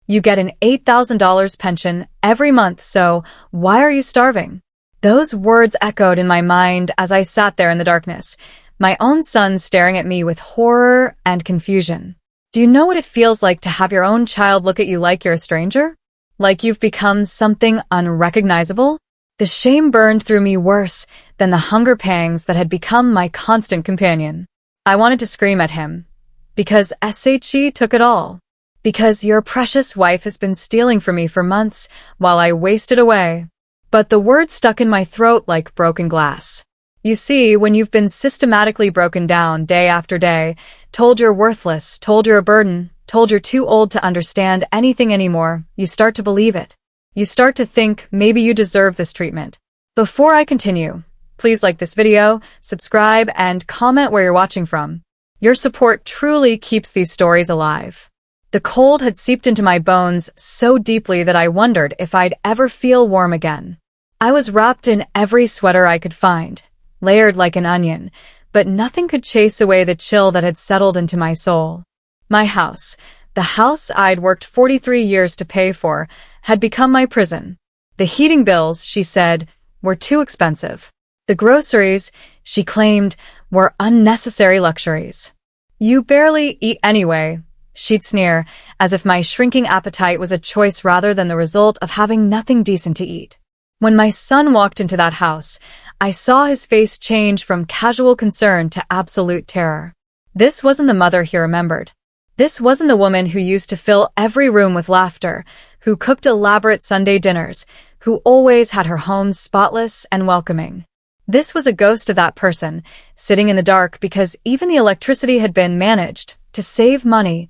You get an $8,000 pension every month, so why are you starving? Those words echoed in my mind as I sat there in the darkness, my own son staring at me with horror and confusion. Do you know what it feels like to have your own child look at you like you're a stranger? Like you've become something unrecognizable? The shame burned through me worse than the hunger pangs that had become my constant companion. I wanted to scream at him, because SHE took it all. Because your precious wife has been stealing from me for months while I wasted away. But the words stuck in my throat like broken glass. You see, when you've been systematically broken down day after day, told you're worthless, told you're a burden, told you're too old to understand anything anymore, you start to believe it. You start to think maybe you deserve this treatment. Before I continue, please like this video, subscribe, and comment where you're watching from. Your support truly keeps these stories alive. The cold had seeped into my bones so deeply that I wondered if I'd ever feel warm again. I was wrapped in every sweater I could find, layered like an onion, but nothing could chase away the chill that had settled into my soul. My house, the house I'd worked 43 years to pay for, had become my prison. The heating bills, she said, were too expensive. The groceries, she claimed, were unnecessary luxuries. You barely eat anyway, she'd sneer, as if my shrinking appetite was a choice rather than the result of having nothing decent to eat. When my son walked into that house, I saw his face change from casual concern to absolute terror. This wasn't the mother he remembered. This wasn't the woman who used to fill every room with laughter, who cooked elaborate Sunday dinners, who always had her home spotless and welcoming. This was a ghost of that person, sitting in the dark because even the electricity had been managed to save money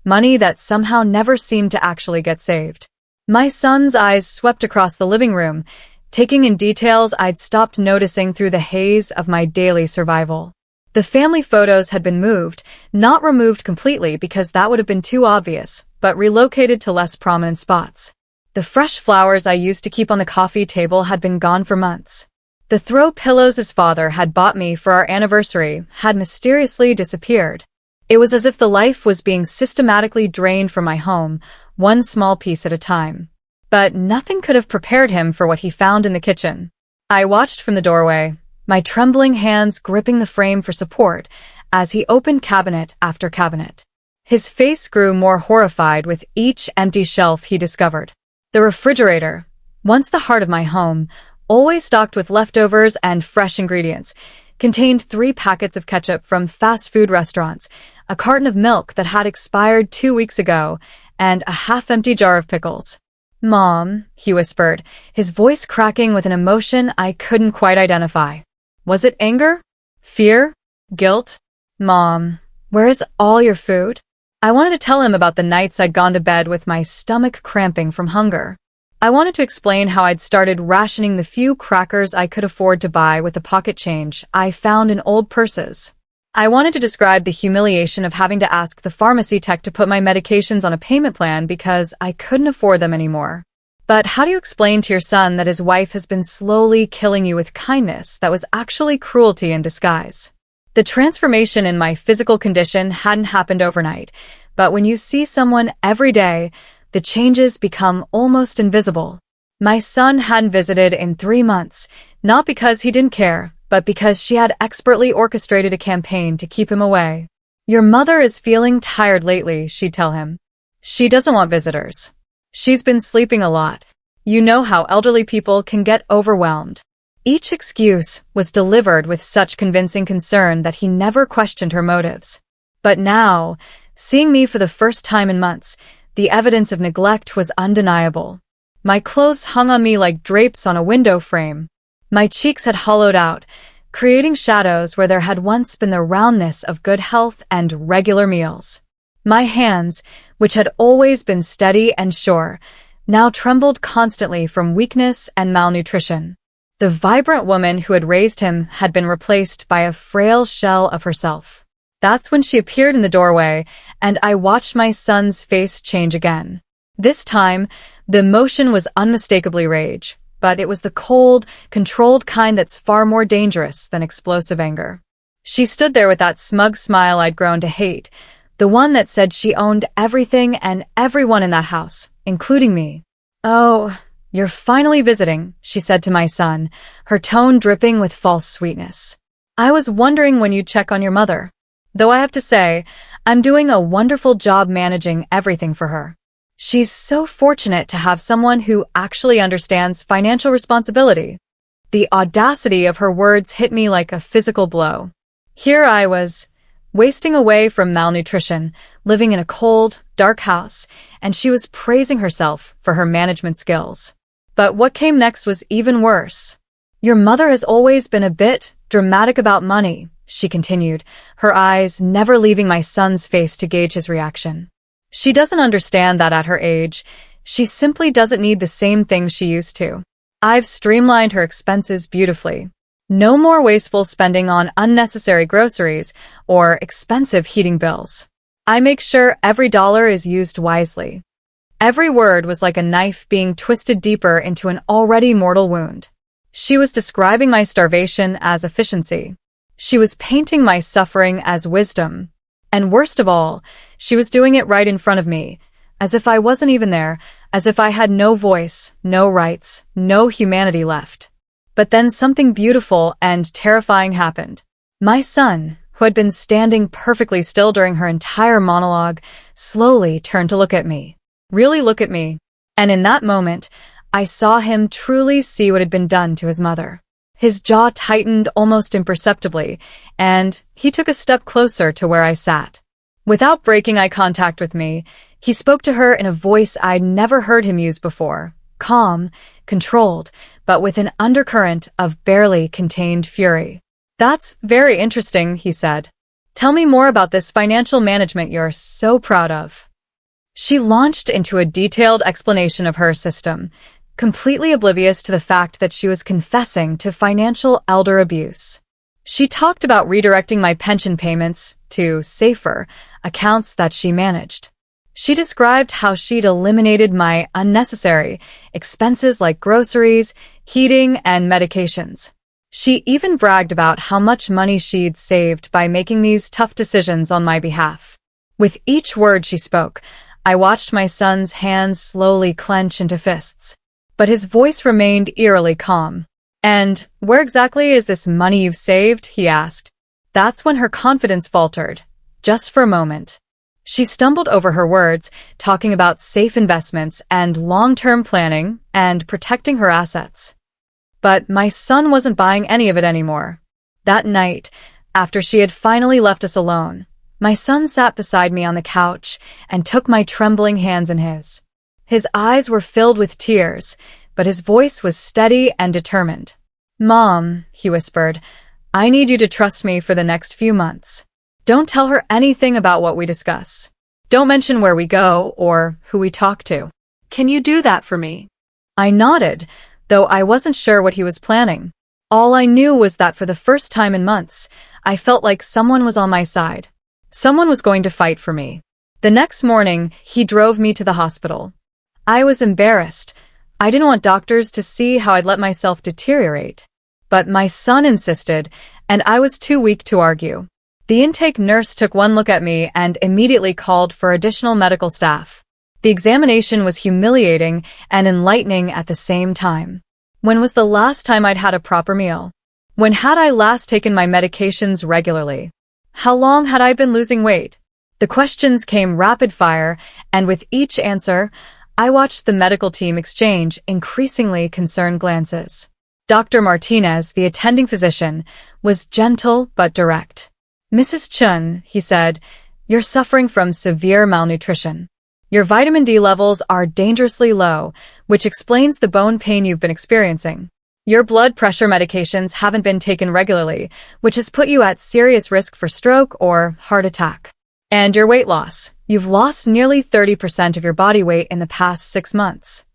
that somehow never seemed to actually get saved. My son's eyes swept across the living room, taking in details I'd stopped noticing through the haze of my daily survival. The family photos had been moved, not removed completely because that would have been too obvious, but relocated to less prominent spots. The fresh flowers I used to keep on the coffee table had been gone for months. The throw pillows his father had bought me for our anniversary had mysteriously disappeared. It was as if the life was being systematically drained from my home, one small piece at a time. But nothing could have prepared him for what he found in the kitchen. I watched from the doorway, my trembling hands gripping the frame for support as he opened cabinet after cabinet. His face grew more horrified with each empty shelf he discovered. The refrigerator, once the heart of my home, always stocked with leftovers and fresh ingredients, contained 3 packets of ketchup from fast food restaurants, a carton of milk that had expired 2 weeks ago, and a half-empty jar of pickles. "Mom," he whispered, his voice cracking with an emotion I couldn't quite identify. Was it anger? Fear? Guilt? "Mom, where is all your food?" I wanted to tell him about the nights I'd gone to bed with my stomach cramping from hunger. I wanted to explain how I'd started rationing the few crackers I could afford to buy with the pocket change I found in old purses. I wanted to describe the humiliation of having to ask the pharmacy tech to put my medications on a payment plan because I couldn't afford them anymore. But how do you explain to your son that his wife has been slowly killing you with kindness that was actually cruelty in disguise? The transformation in my physical condition hadn't happened overnight, but when you see someone every day, the changes become almost invisible. My son hadn't visited in 3 months, not because he didn't care, but because she had expertly orchestrated a campaign to keep him away. "Your mother is feeling tired lately," she'd tell him. "She doesn't want visitors. She's been sleeping a lot. You know how elderly people can get overwhelmed." Each excuse was delivered with such convincing concern that he never questioned her motives. But now, seeing me for the first time in months, the evidence of neglect was undeniable. My clothes hung on me like drapes on a window frame. My cheeks had hollowed out, creating shadows where there had once been the roundness of good health and regular meals. My hands, which had always been steady and sure, now trembled constantly from weakness and malnutrition. The vibrant woman who had raised him had been replaced by a frail shell of herself. That's when she appeared in the doorway, and I watched my son's face change again. This time, the emotion was unmistakably rage, but it was the cold, controlled kind that's far more dangerous than explosive anger. She stood there with that smug smile I'd grown to hate, The one that said she owned everything and everyone in that house, including me. "Oh, you're finally visiting," she said to my son, her tone dripping with false sweetness. "I was wondering when you'd check on your mother. Though I have to say, I'm doing a wonderful job managing everything for her. She's so fortunate to have someone who actually understands financial responsibility." The audacity of her words hit me like a physical blow. Here I was, wasting away from malnutrition, living in a cold, dark house, and she was praising herself for her management skills. But what came next was even worse. "Your mother has always been a bit dramatic about money," she continued, her eyes never leaving my son's face to gauge his reaction. "She doesn't understand that at her age. She simply doesn't need the same things she used to. I've streamlined her expenses beautifully. No more wasteful spending on unnecessary groceries or expensive heating bills. I make sure every dollar is used wisely." Every word was like a knife being twisted deeper into an already mortal wound. She was describing my starvation as efficiency. She was painting my suffering as wisdom. And worst of all, she was doing it right in front of me, as if I wasn't even there, as if I had no voice, no rights, no humanity left. But then something beautiful and terrifying happened. My son, who had been standing perfectly still during her entire monologue, slowly turned to look at me. Really look at me. And in that moment, I saw him truly see what had been done to his mother. His jaw tightened almost imperceptibly, and he took a step closer to where I sat. Without breaking eye contact with me, he spoke to her in a voice I'd never heard him use before, calm, controlled, but with an undercurrent of barely contained fury. "That's very interesting," he said. "Tell me more about this financial management you're so proud of." She launched into a detailed explanation of her system, completely oblivious to the fact that she was confessing to financial elder abuse. She talked about redirecting my pension payments to safer accounts that she managed. She described how she'd eliminated my unnecessary expenses like groceries, heating, and medications. She even bragged about how much money she'd saved by making these tough decisions on my behalf. With each word she spoke, I watched my son's hands slowly clench into fists. But his voice remained eerily calm. "And where exactly is this money you've saved?" he asked. That's when her confidence faltered, just for a moment. She stumbled over her words, talking about safe investments and long-term planning and protecting her assets. But my son wasn't buying any of it anymore. That night, after she had finally left us alone, my son sat beside me on the couch and took my trembling hands in his. His eyes were filled with tears, but his voice was steady and determined. "Mom," he whispered, "I need you to trust me for the next few months. Don't tell her anything about what we discuss. Don't mention where we go or who we talk to. Can you do that for me?" I nodded, though I wasn't sure what he was planning. All I knew was that for the first time in months, I felt like someone was on my side. Someone was going to fight for me. The next morning, he drove me to the hospital. I was embarrassed. I didn't want doctors to see how I'd let myself deteriorate. But my son insisted, and I was too weak to argue. The intake nurse took one look at me and immediately called for additional medical staff. The examination was humiliating and enlightening at the same time. When was the last time I'd had a proper meal? When had I last taken my medications regularly? How long had I been losing weight? The questions came rapid fire, and with each answer, I watched the medical team exchange increasingly concerned glances. Dr. Martinez, the attending physician, was gentle but direct. "Mrs. Chun," he said, "you're suffering from severe malnutrition. Your vitamin D levels are dangerously low, which explains the bone pain you've been experiencing. Your blood pressure medications haven't been taken regularly, which has put you at serious risk for stroke or heart attack. And your weight loss. You've lost nearly 30% of your body weight in the past 6 months.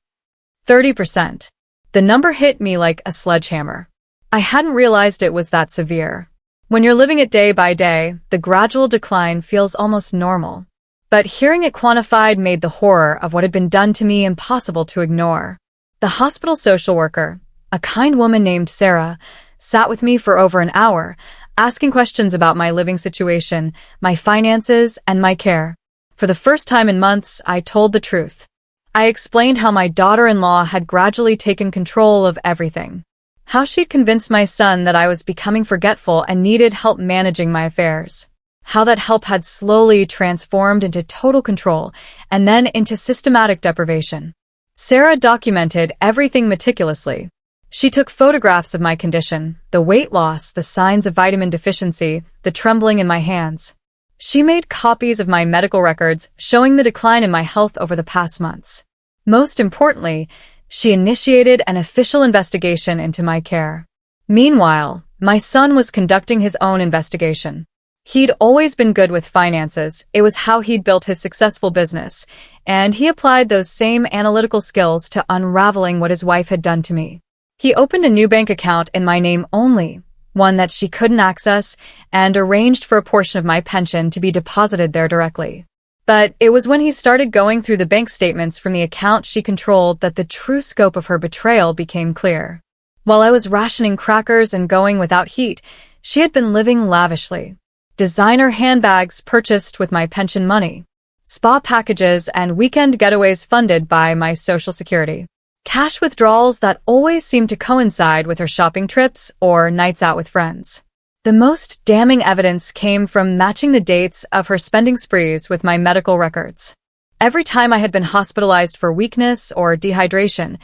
30%. The number hit me like a sledgehammer. I hadn't realized it was that severe. When you're living it day by day, the gradual decline feels almost normal. But hearing it quantified made the horror of what had been done to me impossible to ignore. The hospital social worker, a kind woman named Sarah, sat with me for over an hour, asking questions about my living situation, my finances, and my care. For the first time in months, I told the truth. I explained how my daughter-in-law had gradually taken control of everything. How she'd convinced my son that I was becoming forgetful and needed help managing my affairs. How that help had slowly transformed into total control and then into systematic deprivation. Sarah documented everything meticulously. She took photographs of my condition, the weight loss, the signs of vitamin deficiency, the trembling in my hands. She made copies of my medical records showing the decline in my health over the past months. Most importantly, she initiated an official investigation into my care. Meanwhile, my son was conducting his own investigation. He'd always been good with finances. It was how he'd built his successful business, and he applied those same analytical skills to unraveling what his wife had done to me. He opened a new bank account in my name only, one that she couldn't access, and arranged for a portion of my pension to be deposited there directly. But it was when he started going through the bank statements from the account she controlled that the true scope of her betrayal became clear. While I was rationing crackers and going without heat, she had been living lavishly. Designer handbags purchased with my pension money. Spa packages and weekend getaways funded by my Social Security. Cash withdrawals that always seemed to coincide with her shopping trips or nights out with friends. The most damning evidence came from matching the dates of her spending sprees with my medical records. Every time I had been hospitalized for weakness or dehydration,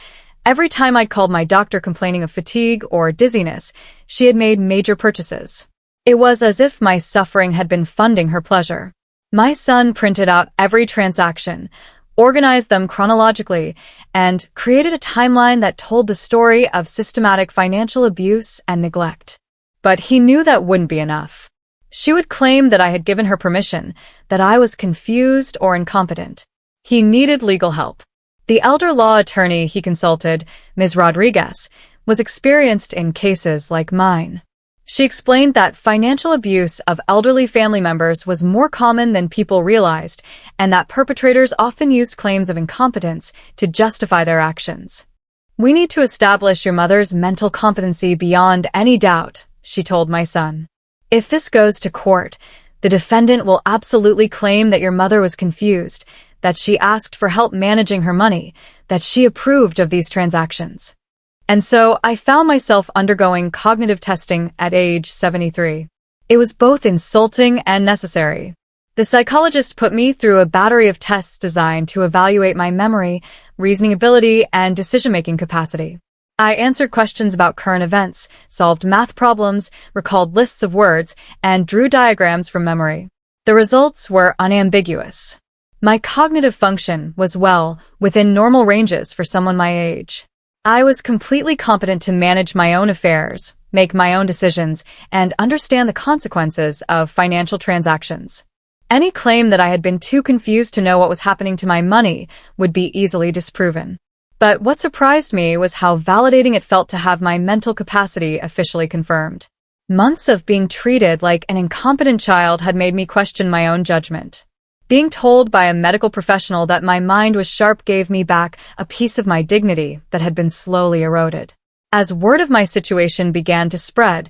every time I'd called my doctor complaining of fatigue or dizziness, she had made major purchases. It was as if my suffering had been funding her pleasure. My son printed out every transaction, organized them chronologically, and created a timeline that told the story of systematic financial abuse and neglect. But he knew that wouldn't be enough. She would claim that I had given her permission, that I was confused or incompetent. He needed legal help. The elder law attorney he consulted, Ms. Rodriguez, was experienced in cases like mine. She explained that financial abuse of elderly family members was more common than people realized, and that perpetrators often used claims of incompetence to justify their actions. "We need to establish your mother's mental competency beyond any doubt," she told my son. "If this goes to court, the defendant will absolutely claim that your mother was confused, that she asked for help managing her money, that she approved of these transactions." And so I found myself undergoing cognitive testing at age 73. It was both insulting and necessary. The psychologist put me through a battery of tests designed to evaluate my memory, reasoning ability, and decision-making capacity. I answered questions about current events, solved math problems, recalled lists of words, and drew diagrams from memory. The results were unambiguous. My cognitive function was well within normal ranges for someone my age. I was completely competent to manage my own affairs, make my own decisions, and understand the consequences of financial transactions. Any claim that I had been too confused to know what was happening to my money would be easily disproven. But what surprised me was how validating it felt to have my mental capacity officially confirmed. Months of being treated like an incompetent child had made me question my own judgment. Being told by a medical professional that my mind was sharp gave me back a piece of my dignity that had been slowly eroded. As word of my situation began to spread,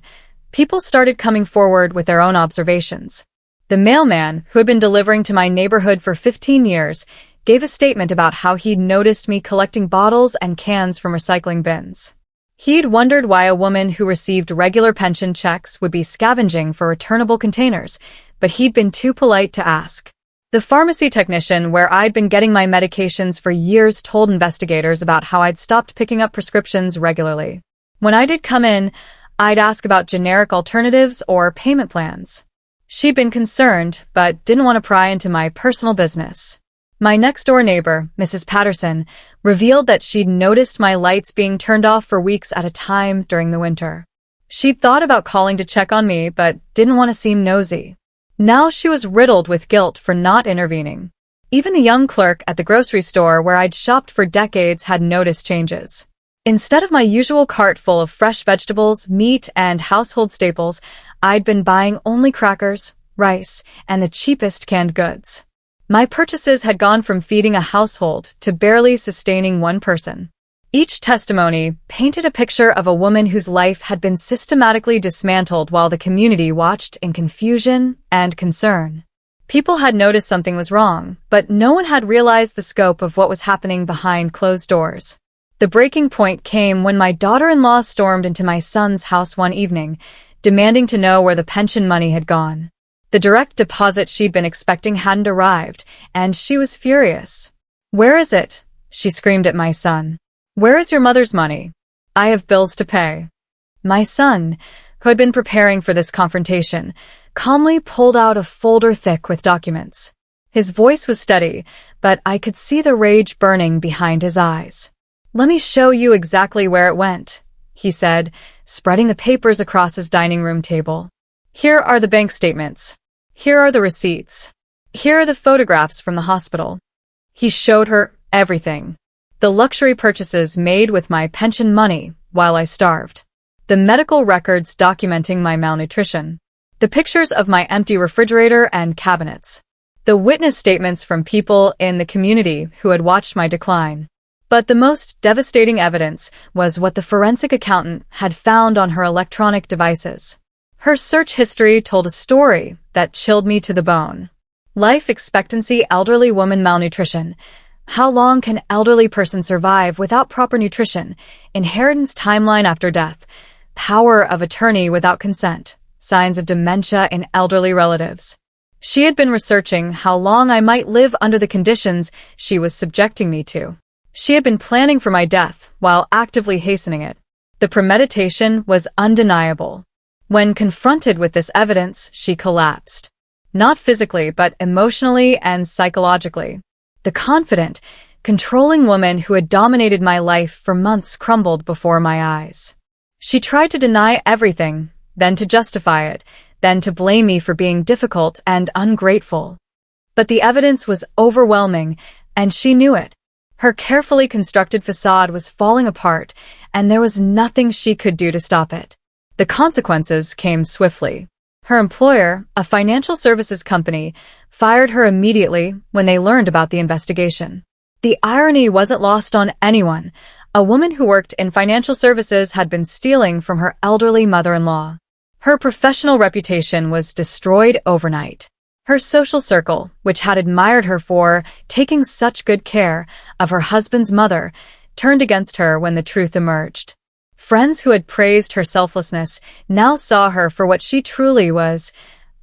people started coming forward with their own observations. The mailman, who had been delivering to my neighborhood for 15 years, gave a statement about how he'd noticed me collecting bottles and cans from recycling bins. He'd wondered why a woman who received regular pension checks would be scavenging for returnable containers, but he'd been too polite to ask. The pharmacy technician where I'd been getting my medications for years told investigators about how I'd stopped picking up prescriptions regularly. When I did come in, I'd ask about generic alternatives or payment plans. She'd been concerned, but didn't want to pry into my personal business. My next-door neighbor, Mrs. Patterson, revealed that she'd noticed my lights being turned off for weeks at a time during the winter. She'd thought about calling to check on me, but didn't want to seem nosy. Now she was riddled with guilt for not intervening. Even the young clerk at the grocery store where I'd shopped for decades had noticed changes. Instead of my usual cart full of fresh vegetables, meat, and household staples, I'd been buying only crackers, rice, and the cheapest canned goods. My purchases had gone from feeding a household to barely sustaining one person. Each testimony painted a picture of a woman whose life had been systematically dismantled while the community watched in confusion and concern. People had noticed something was wrong, but no one had realized the scope of what was happening behind closed doors. The breaking point came when my daughter-in-law stormed into my son's house one evening, demanding to know where the pension money had gone. The direct deposit she'd been expecting hadn't arrived, and she was furious. "Where is it?" she screamed at my son. "Where is your mother's money? I have bills to pay." My son, who had been preparing for this confrontation, calmly pulled out a folder thick with documents. His voice was steady, but I could see the rage burning behind his eyes. "Let me show you exactly where it went," he said, spreading the papers across his dining room table. "Here are the bank statements. Here are the receipts. Here are the photographs from the hospital." He showed her everything. The luxury purchases made with my pension money while I starved. The medical records documenting my malnutrition. The pictures of my empty refrigerator and cabinets. The witness statements from people in the community who had watched my decline. But the most devastating evidence was what the forensic accountant had found on her electronic devices. Her search history told a story that chilled me to the bone. Life expectancy: elderly woman malnutrition. How long can elderly person survive without proper nutrition? Inheritance timeline after death. Power of attorney without consent. Signs of dementia in elderly relatives. She had been researching how long I might live under the conditions she was subjecting me to. She had been planning for my death while actively hastening it. The premeditation was undeniable. When confronted with this evidence, she collapsed. Not physically, but emotionally and psychologically. The confident, controlling woman who had dominated my life for months crumbled before my eyes. She tried to deny everything, then to justify it, then to blame me for being difficult and ungrateful. But the evidence was overwhelming, and she knew it. Her carefully constructed facade was falling apart, and there was nothing she could do to stop it. The consequences came swiftly. Her employer, a financial services company, fired her immediately when they learned about the investigation. The irony wasn't lost on anyone. A woman who worked in financial services had been stealing from her elderly mother-in-law. Her professional reputation was destroyed overnight. Her social circle, which had admired her for taking such good care of her husband's mother, turned against her when the truth emerged. Friends who had praised her selflessness now saw her for what she truly was,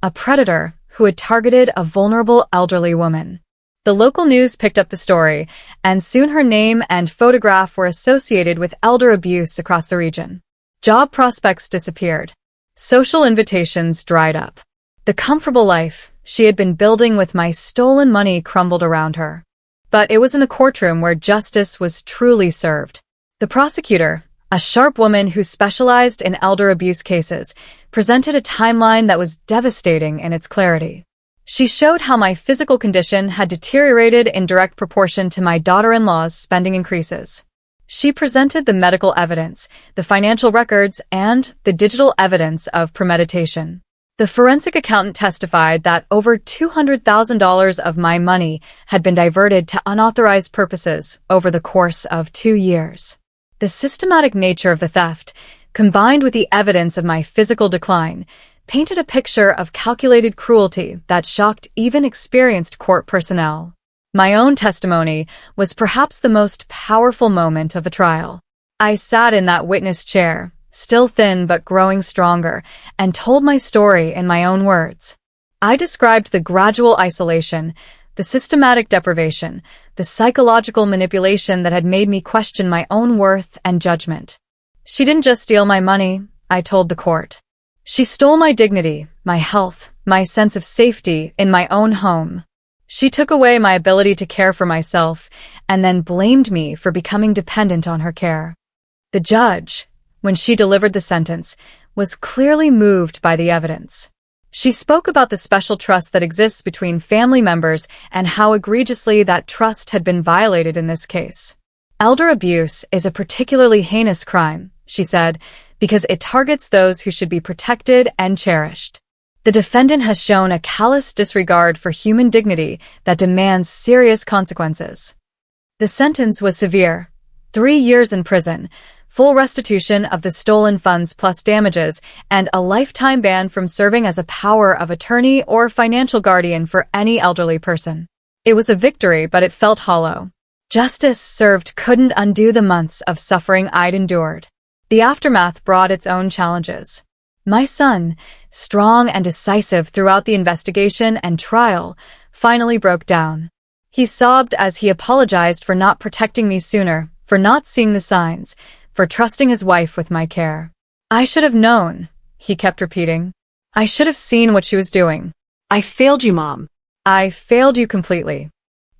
a predator who had targeted a vulnerable elderly woman. The local news picked up the story, and soon her name and photograph were associated with elder abuse across the region. Job prospects disappeared. Social invitations dried up. The comfortable life she had been building with my stolen money crumbled around her. But it was in the courtroom where justice was truly served. The prosecutor, a sharp woman who specialized in elder abuse cases, presented a timeline that was devastating in its clarity. She showed how my physical condition had deteriorated in direct proportion to my daughter-in-law's spending increases. She presented the medical evidence, the financial records, and the digital evidence of premeditation. The forensic accountant testified that over $200,000 of my money had been diverted to unauthorized purposes over the course of 2 years. The systematic nature of the theft, combined with the evidence of my physical decline, painted a picture of calculated cruelty that shocked even experienced court personnel. My own testimony was perhaps the most powerful moment of the trial. I sat in that witness chair, still thin but growing stronger, and told my story in my own words. I described the gradual isolation, the systematic deprivation, the psychological manipulation that had made me question my own worth and judgment. She didn't just steal my money, I told the court. She stole my dignity, my health, my sense of safety in my own home. She took away my ability to care for myself and then blamed me for becoming dependent on her care. The judge, when she delivered the sentence, was clearly moved by the evidence. She spoke about the special trust that exists between family members and how egregiously that trust had been violated in this case. Elder abuse is a particularly heinous crime, she said, because it targets those who should be protected and cherished. The defendant has shown a callous disregard for human dignity that demands serious consequences. The sentence was severe, 3 years in prison, full restitution of the stolen funds plus damages, and a lifetime ban from serving as a power of attorney or financial guardian for any elderly person. It was a victory, but it felt hollow. Justice served couldn't undo the months of suffering I'd endured. The aftermath brought its own challenges. My son, strong and decisive throughout the investigation and trial, finally broke down. He sobbed as he apologized for not protecting me sooner, for not seeing the signs, for trusting his wife with my care. "I should have known," he kept repeating. "I should have seen what she was doing. I failed you, Mom. I failed you completely."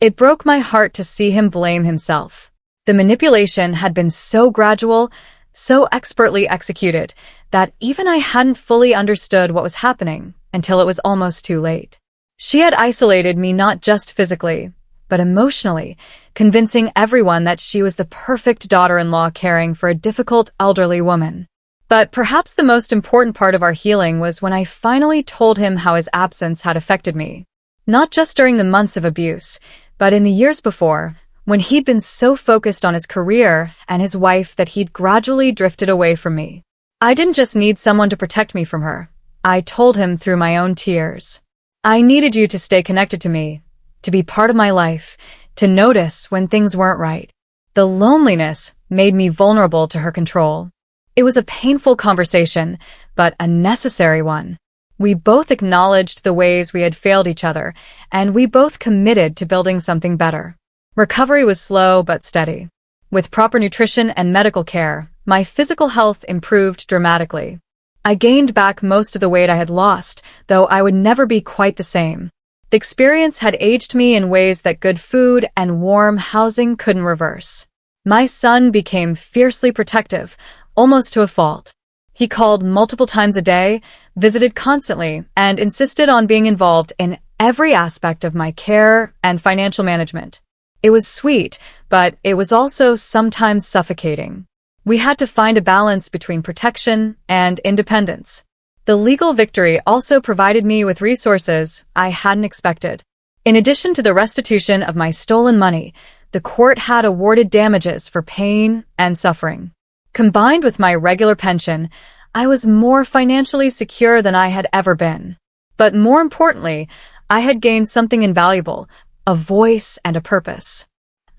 It broke my heart to see him blame himself. The manipulation had been so gradual, so expertly executed, that even I hadn't fully understood what was happening until it was almost too late. She had isolated me not just physically, but emotionally, convincing everyone that she was the perfect daughter-in-law caring for a difficult elderly woman. But perhaps the most important part of our healing was when I finally told him how his absence had affected me. Not just during the months of abuse, but in the years before, when he'd been so focused on his career and his wife that he'd gradually drifted away from me. I didn't just need someone to protect me from her. I told him through my own tears. I needed you to stay connected to me, to be part of my life, to notice when things weren't right. The loneliness made me vulnerable to her control. It was a painful conversation, but a necessary one. We both acknowledged the ways we had failed each other, and we both committed to building something better. Recovery was slow but steady. With proper nutrition and medical care, my physical health improved dramatically. I gained back most of the weight I had lost, though I would never be quite the same. The experience had aged me in ways that good food and warm housing couldn't reverse. My son became fiercely protective, almost to a fault. He called multiple times a day, visited constantly, and insisted on being involved in every aspect of my care and financial management. It was sweet, but it was also sometimes suffocating. We had to find a balance between protection and independence. The legal victory also provided me with resources I hadn't expected. In addition to the restitution of my stolen money, the court had awarded damages for pain and suffering. Combined with my regular pension, I was more financially secure than I had ever been. But more importantly, I had gained something invaluable, a voice and a purpose.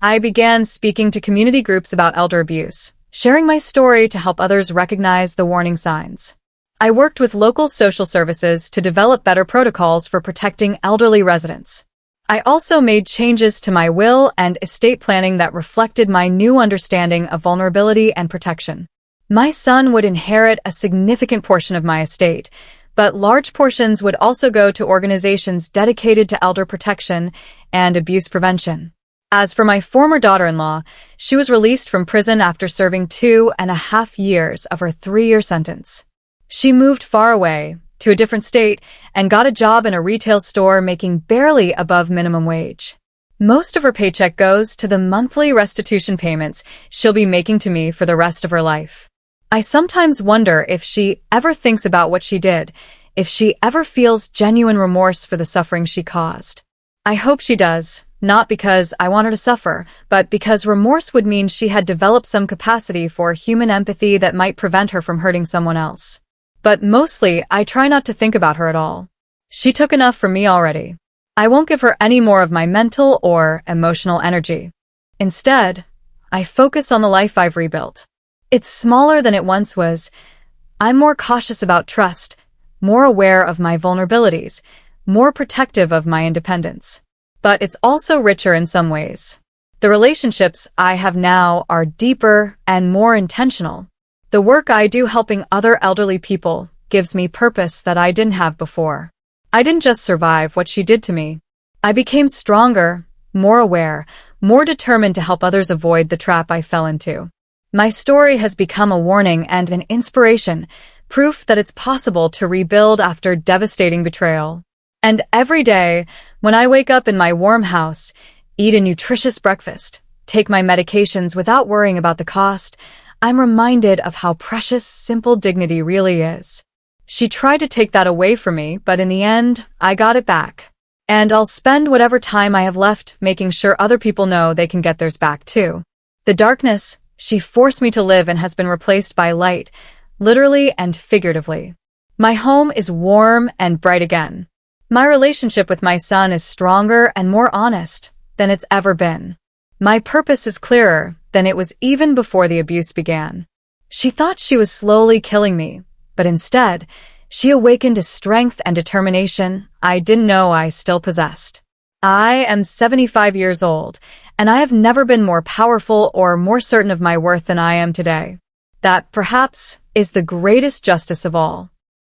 I began speaking to community groups about elder abuse, sharing my story to help others recognize the warning signs. I worked with local social services to develop better protocols for protecting elderly residents. I also made changes to my will and estate planning that reflected my new understanding of vulnerability and protection. My son would inherit a significant portion of my estate, but large portions would also go to organizations dedicated to elder protection and abuse prevention. As for my former daughter-in-law, she was released from prison after serving 2.5 years of her 3-year sentence. She moved far away, to a different state, and got a job in a retail store making barely above minimum wage. Most of her paycheck goes to the monthly restitution payments she'll be making to me for the rest of her life. I sometimes wonder if she ever thinks about what she did, if she ever feels genuine remorse for the suffering she caused. I hope she does, not because I want her to suffer, but because remorse would mean she had developed some capacity for human empathy that might prevent her from hurting someone else. But mostly, I try not to think about her at all. She took enough from me already. I won't give her any more of my mental or emotional energy. Instead, I focus on the life I've rebuilt. It's smaller than it once was. I'm more cautious about trust, more aware of my vulnerabilities, more protective of my independence. But it's also richer in some ways. The relationships I have now are deeper and more intentional. The work I do helping other elderly people gives me purpose that I didn't have before. I didn't just survive what she did to me. I became stronger, more aware, more determined to help others avoid the trap I fell into. My story has become a warning and an inspiration, proof that it's possible to rebuild after devastating betrayal. And every day, when I wake up in my warm house, eat a nutritious breakfast, take my medications without worrying about the cost, I'm reminded of how precious simple dignity really is. She tried to take that away from me, but in the end, I got it back. And I'll spend whatever time I have left making sure other people know they can get theirs back too. The darkness She forced me to live and has been replaced by light, literally and figuratively. My home is warm and bright again. My relationship with my son is stronger and more honest than it's ever been. My purpose is clearer than it was even before the abuse began. She thought she was slowly killing me, but instead, she awakened a strength and determination I didn't know I still possessed. I am 75 years old, and I have never been more powerful or more certain of my worth than I am today. That, perhaps, is the greatest justice of all.